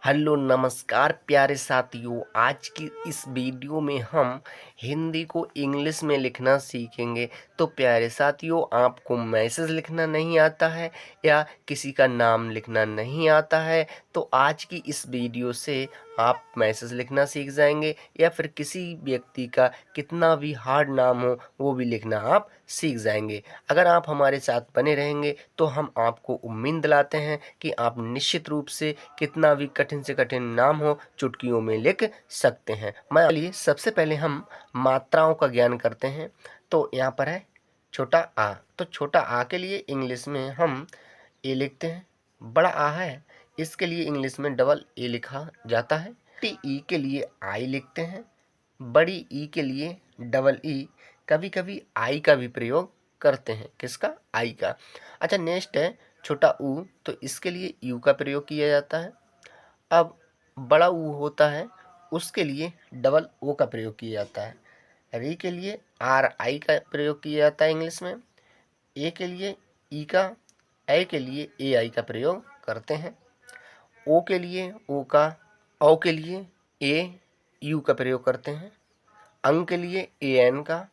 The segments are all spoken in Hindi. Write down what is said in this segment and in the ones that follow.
हेलो नमस्कार प्यारे साथियों। आज की इस वीडियो में हम हिंदी को इंग्लिश में लिखना सीखेंगे। तो प्यारे साथियों, आपको मैसेज लिखना नहीं आता है या किसी का नाम लिखना नहीं आता है तो आज की इस वीडियो से आप मैसेज लिखना सीख जाएंगे, या फिर किसी व्यक्ति का कितना भी हार्ड नाम हो वो भी लिखना आप सीख जाएंगे। अगर आप हमारे साथ बने रहेंगे तो हम आपको उम्मीद दिलाते हैं कि आप निश्चित रूप से कितना भी कठिन से कठिन नाम हो चुटकियों में लिख सकते हैं। चलिए सबसे पहले हम मात्राओं का ज्ञान करते हैं। तो यहाँ पर है छोटा आ। तो छोटा आ के लिए इंग्लिश में हम ए लिखते हैं। बड़ा आ है, इसके लिए इंग्लिश में डबल ए लिखा जाता है। टी ई के लिए आई लिखते हैं। बड़ी ई के लिए डबल ई। कभी कभी आई का भी प्रयोग करते हैं। किसका? आई का। अच्छा, नेक्स्ट है छोटा ऊ। तो इसके लिए यू का प्रयोग किया जाता है। अब बड़ा ऊ होता है, उसके लिए डबल ओ का प्रयोग किया जाता है। री के लिए आर आई का प्रयोग किया जाता है इंग्लिश में। ए के लिए ई का, ए के लिए ए आई का प्रयोग करते हैं। ओ के लिए ओ का, औ के लिए ए यू का प्रयोग करते हैं। अंग के लिए ए एन का,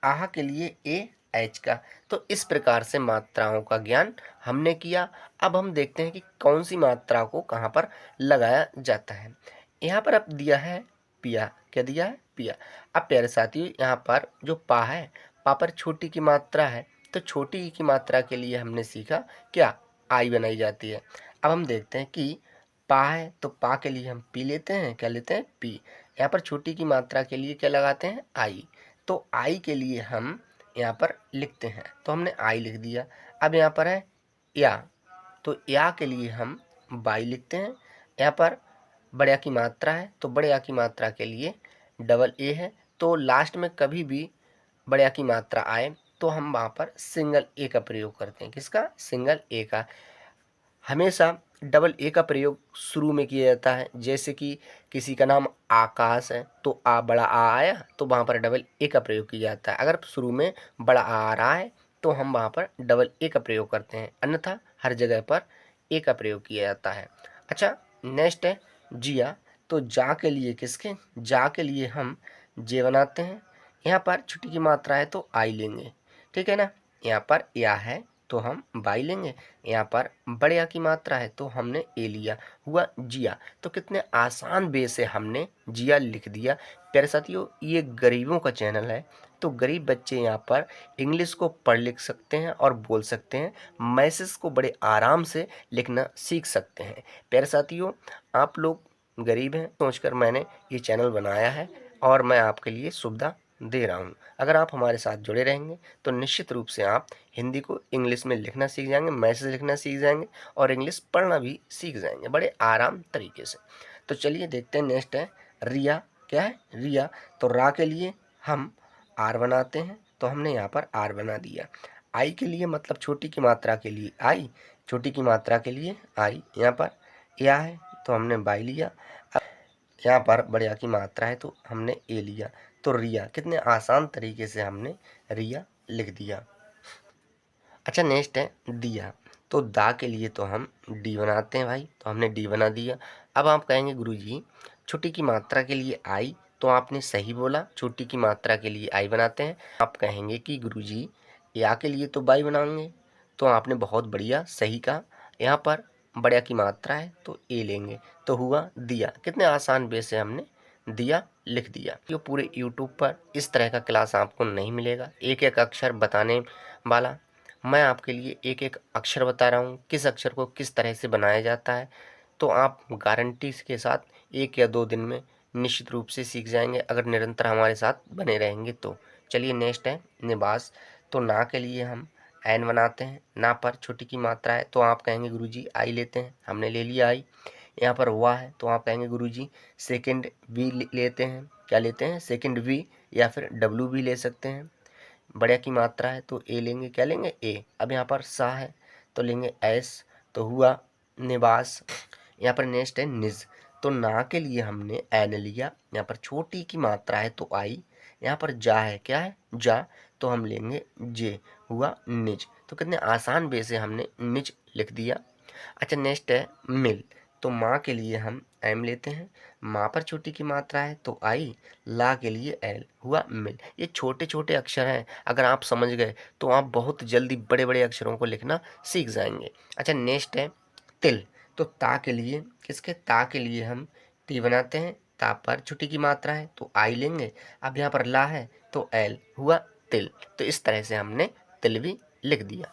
आह के लिए ए एच का। तो इस प्रकार से मात्राओं का ज्ञान हमने किया। अब हम देखते हैं कि कौन सी मात्रा को कहाँ पर लगाया जाता है। यहाँ पर अब दिया है पिया। क्या दिया है? पिया। अब प्यारे साथियों, यहाँ पर जो पा है, पा पर छोटी की मात्रा है, तो छोटी ई की मात्रा के लिए हमने सीखा क्या? आई बनाई जाती है। अब हम देखते हैं कि पा है, तो पा के लिए हम पी लेते हैं। क्या लेते हैं? पी। यहाँ पर छोटी की मात्रा के लिए क्या लगाते हैं? आई। तो आई के लिए हम यहाँ पर लिखते हैं, तो हमने आई लिख दिया। अब यहाँ पर है या, तो या के लिए हम बाई लिखते हैं। यहाँ पर बड़े या की मात्रा है, तो बड़े या की मात्रा के लिए डबल ए है। तो लास्ट में कभी भी बड़े या की मात्रा आए तो हम वहाँ पर सिंगल ए का प्रयोग करते हैं। किसका? सिंगल ए का। हमेशा डबल ए का प्रयोग शुरू में किया जाता है। जैसे कि किसी का नाम आकाश है, तो आ बड़ा आ आया, तो वहाँ पर डबल ए का प्रयोग किया जाता है। अगर शुरू में बड़ा आ रहा है तो हम वहाँ पर डबल ए का प्रयोग करते हैं, अन्यथा हर जगह पर ए का प्रयोग किया जाता है। अच्छा, नेक्स्ट है जिया। तो जा के लिए किसके? जा के लिए हम जे बनाते हैं। यहाँ पर छुट्टी की मात्रा है तो आई लेंगे, ठीक है ना। यहाँ पर या है तो हम बाई लेंगे। यहाँ पर बड़े या की मात्रा है तो हमने ए लिया, हुआ जिया। तो कितने आसान वे से हमने जिया लिख दिया। प्यारे साथियों, ये गरीबों का चैनल है, तो गरीब बच्चे यहाँ पर इंग्लिश को पढ़ लिख सकते हैं और बोल सकते हैं। मैसेज को बड़े आराम से लिखना सीख सकते हैं। प्यारे साथियों, आप लोग गरीब हैं सोचकर मैंने ये चैनल बनाया है और मैं आपके लिए सुविधा दे रहा हूँ। अगर आप हमारे साथ जुड़े रहेंगे तो निश्चित रूप से आप हिंदी को इंग्लिश में लिखना सीख जाएंगे, मैसेज लिखना सीख जाएंगे और इंग्लिश पढ़ना भी सीख जाएंगे बड़े आराम तरीके से। तो चलिए देखते हैं। नेक्स्ट है रिया। क्या है? रिया। तो रा के लिए हम आर बनाते हैं, तो हमने यहाँ पर आर बना दिया। आई के लिए मतलब छोटी की मात्रा के लिए आई, छोटी की मात्रा के लिए आई। यहाँ पर या है तो हमने बाई लिया। यहाँ पर बड़े आ की मात्रा है तो हमने ए लिया। तो रिया, कितने आसान तरीके से हमने रिया लिख दिया। अच्छा, नेक्स्ट है दिया। तो दा के लिए तो हम डी बनाते हैं भाई, तो हमने डी बना दिया। अब आप कहेंगे गुरुजी छोटी की मात्रा के लिए आई, तो आपने सही बोला, छोटी की मात्रा के लिए आई बनाते हैं। आप कहेंगे कि गुरुजी या के लिए तो बाई बनाएंगे, तो आपने बहुत बढ़िया सही कहा। यहाँ पर बड़े की मात्रा है तो ए लेंगे, तो हुआ दिया। कितने आसान वे से हमने दिया लिख दिया। ये पूरे यूट्यूब पर इस तरह का क्लास आपको नहीं मिलेगा, एक एक अक्षर बताने वाला। मैं आपके लिए एक एक अक्षर बता रहा हूँ, किस अक्षर को किस तरह से बनाया जाता है। तो आप गारंटी के साथ 1 या 2 दिन में निश्चित रूप से सीख जाएंगे, अगर निरंतर हमारे साथ बने रहेंगे तो। चलिए नेक्स्ट है निवास। तो ना के लिए हम एन बनाते हैं। ना पर छोटी की मात्रा है तो आप कहेंगे गुरुजी आई लेते हैं, हमने ले लिया आई। यहाँ पर हुआ है तो आप कहेंगे गुरुजी सेकंड वी लेते हैं। क्या लेते हैं? सेकंड वी, या फिर डब्ल्यू भी ले सकते हैं। बड़े की मात्रा है तो ए लेंगे। क्या लेंगे? ए। अब यहाँ पर सा है तो लेंगे एस, तो हुआ निवास। यहाँ पर नेक्स्ट है निज। तो ना के लिए हमने एन लिया। यहाँ पर छोटी की मात्रा है तो आई। यहाँ पर जा है। क्या है? जा, तो हम लेंगे जे, हुआ निज। तो कितने आसान वे से हमने निज लिख दिया। अच्छा, नेक्स्ट है मिल। तो माँ के लिए हम एम लेते हैं, माँ पर छोटी की मात्रा है तो आई, ला के लिए एल, हुआ मिल। ये छोटे छोटे अक्षर हैं, अगर आप समझ गए तो आप बहुत जल्दी बड़े बड़े अक्षरों को लिखना सीख जाएंगे। अच्छा, नेक्स्ट है तिल। तो ता के लिए किसके, ता के लिए हम टी बनाते हैं, ता पर छोटी की मात्रा है तो आई लेंगे। अब यहाँ पर ला है तो एल, हुआ तिल। तो इस तरह से हमने तिल भी लिख दिया।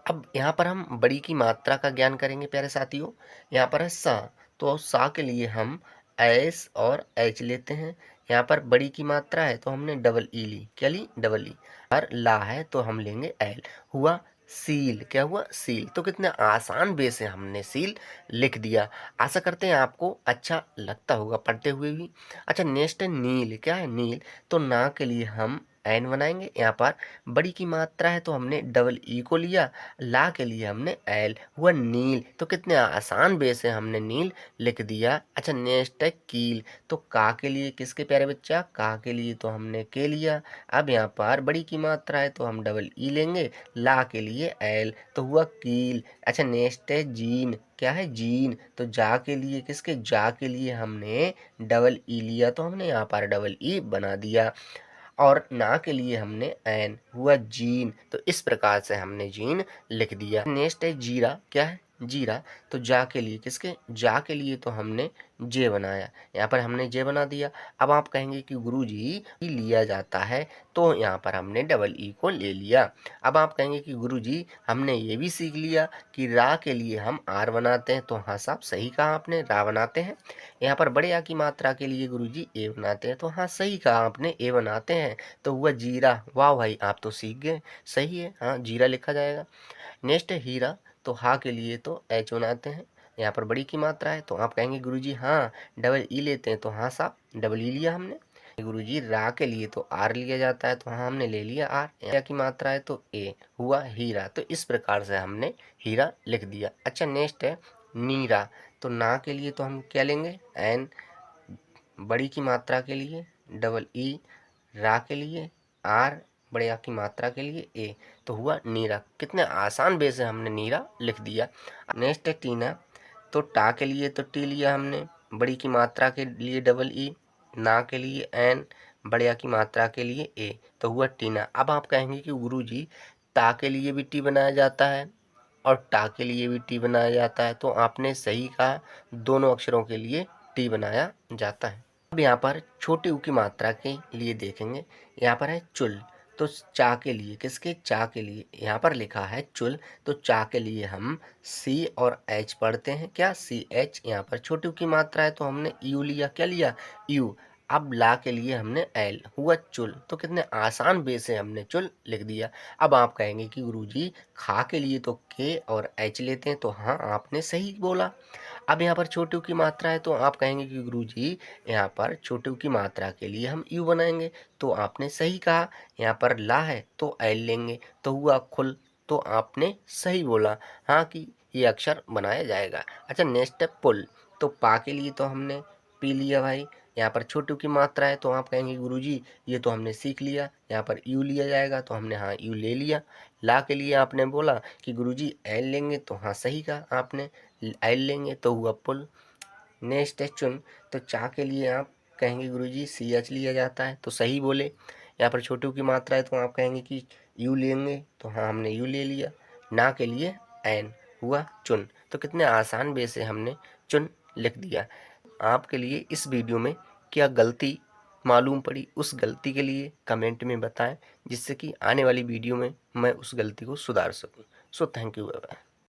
अब यहाँ पर हम बड़ी की मात्रा का ज्ञान करेंगे प्यारे साथियों। यहाँ पर है सा, तो सा के लिए हम एस और एच लेते हैं। यहाँ पर बड़ी की मात्रा है तो हमने डबल ई ली, क्या ली, डबल ई। और ला है तो हम लेंगे एल, हुआ सील, क्या हुआ, सील। तो कितने आसान वे से हमने सील लिख दिया। आशा करते हैं आपको अच्छा लगता होगा पढ़ते हुए भी। अच्छा, नेक्स्ट है नील। क्या है, नील। तो ना के लिए हम एन बनाएंगे। यहाँ पर बड़ी की मात्रा है तो हमने डबल ई को लिया, ला के लिए हमने एल, हुआ नील। तो कितने आसान वे से हमने नील लिख दिया। अच्छा, नेक्स्ट है कील। तो का के लिए किसके प्यारे बच्चा, का के लिए तो हमने के लिया। अब यहाँ पर बड़ी की मात्रा है तो हम डबल ई लेंगे, ला के लिए एल, तो हुआ कील। अच्छा, नेक्स्ट है जीन। क्या है, जीन। तो जा के लिए किसके, जा के लिए हमने डबल ई लिया तो हमने यहाँ पर डबल ई बना दिया। और ना के लिए हमने एन, हुआ जीन। तो इस प्रकार से हमने जीन लिख दिया। नेक्स्ट है जीरा। क्या है, जीरा। तो जा के लिए किसके, जा के लिए तो हमने जे बनाया, यहाँ पर हमने जे बना दिया। अब आप कहेंगे कि गुरुजी लिया जाता है, तो यहाँ पर हमने डबल ई को ले लिया। अब आप कहेंगे कि गुरुजी हमने ये भी सीख लिया कि रा के लिए हम आर बनाते हैं, तो हाँ साहब सही कहा आपने, रा बनाते हैं। यहाँ पर बड़े आ की मात्रा के लिए गुरुजी ए बनाते हैं, तो हाँ सही कहा आपने, ए बनाते हैं। तो हुआ जीरा। वाह भाई, आप तो सीख गए, सही है, हाँ जीरा लिखा जाएगा। नेक्स्ट है हीरा। तो हा के लिए तो एच बनाते हैं, यहाँ पर बड़ी की मात्रा है तो आप कहेंगे गुरुजी हाँ डबल ई लेते हैं, तो हाँ साहब डबल ई लिया हमने। गुरुजी रा के लिए तो आर लिया जाता है, तो हाँ हमने ले लिया आर। या की मात्रा है तो ए, हुआ हीरा। तो इस प्रकार से हमने हीरा लिख दिया। अच्छा, नेक्स्ट है नीरा। तो ना के लिए तो हम क्या लेंगे, एन, बड़ी की मात्रा के लिए डबल ई, रा के लिए आर, बड़े आ की मात्रा के लिए ए, तो हुआ नीरा। कितने आसान वे से हमने नीरा लिख दिया। नेक्स्ट है टीना। तो टा के लिए तो टी लिया हमने, बड़ी की मात्रा के लिए डबल ई, ना के लिए एन, बड़े आ की मात्रा के लिए ए, तो हुआ टीना। अब आप कहेंगे कि गुरुजी ता के लिए भी टी बनाया जाता है और टा के लिए भी टी बनाया जाता है, तो आपने सही कहा, दोनों अक्षरों के लिए टी बनाया जाता है। अब यहाँ पर छोटे ऊ की मात्रा के लिए देखेंगे। यहाँ पर है चुल। तो चा के लिए किसके, चा के लिए यहाँ पर लिखा है चुल। तो चा के लिए हम सी और एच पढ़ते हैं, क्या, सी एच। यहाँ पर छोटे ऊ की मात्रा है तो हमने यू लिया, क्या लिया, यू। अब ला के लिए हमने एल, हुआ चुल। तो कितने आसान वे से हमने चुल लिख दिया। अब आप कहेंगे कि गुरुजी खा के लिए तो के और एच लेते हैं, तो हाँ आपने सही बोला। अब यहाँ पर छोटे ऊ की मात्रा है तो आप कहेंगे कि गुरुजी यहाँ पर छोटे ऊ की मात्रा के लिए हम यू बनाएंगे, तो आपने सही कहा। यहाँ पर ला है तो एल लेंगे, तो हुआ खुल। तो आपने सही बोला, हाँ कि ये अक्षर बनाया जाएगा। अच्छा, नेक्स्ट है पुल। तो पा के लिए तो हमने पी लिया भाई, यहाँ पर छोटू की मात्रा है तो आप कहेंगे गुरुजी ये तो हमने सीख लिया, यहाँ पर यू लिया जाएगा, तो हमने हाँ यू ले लिया। ला के लिए आपने बोला कि गुरुजी एल लेंगे, तो हाँ सही कहा आपने, एल लेंगे, तो हुआ पुल। नेक्स्ट है चुन। तो चा के लिए आप कहेंगे गुरुजी सी एच लिया जाता है, तो सही बोले। यहाँ पर छोटू की मात्रा है तो आप कहेंगे कि यू लेंगे, तो हाँ हमने यू ले लिया। ना के लिए एन, हुआ चुन। तो कितने आसान वे से हमने चुन लिख दिया। आपके लिए इस वीडियो में क्या गलती मालूम पड़ी, उस गलती के लिए कमेंट में बताएं, जिससे कि आने वाली वीडियो में मैं उस गलती को सुधार सकूं। So thank you.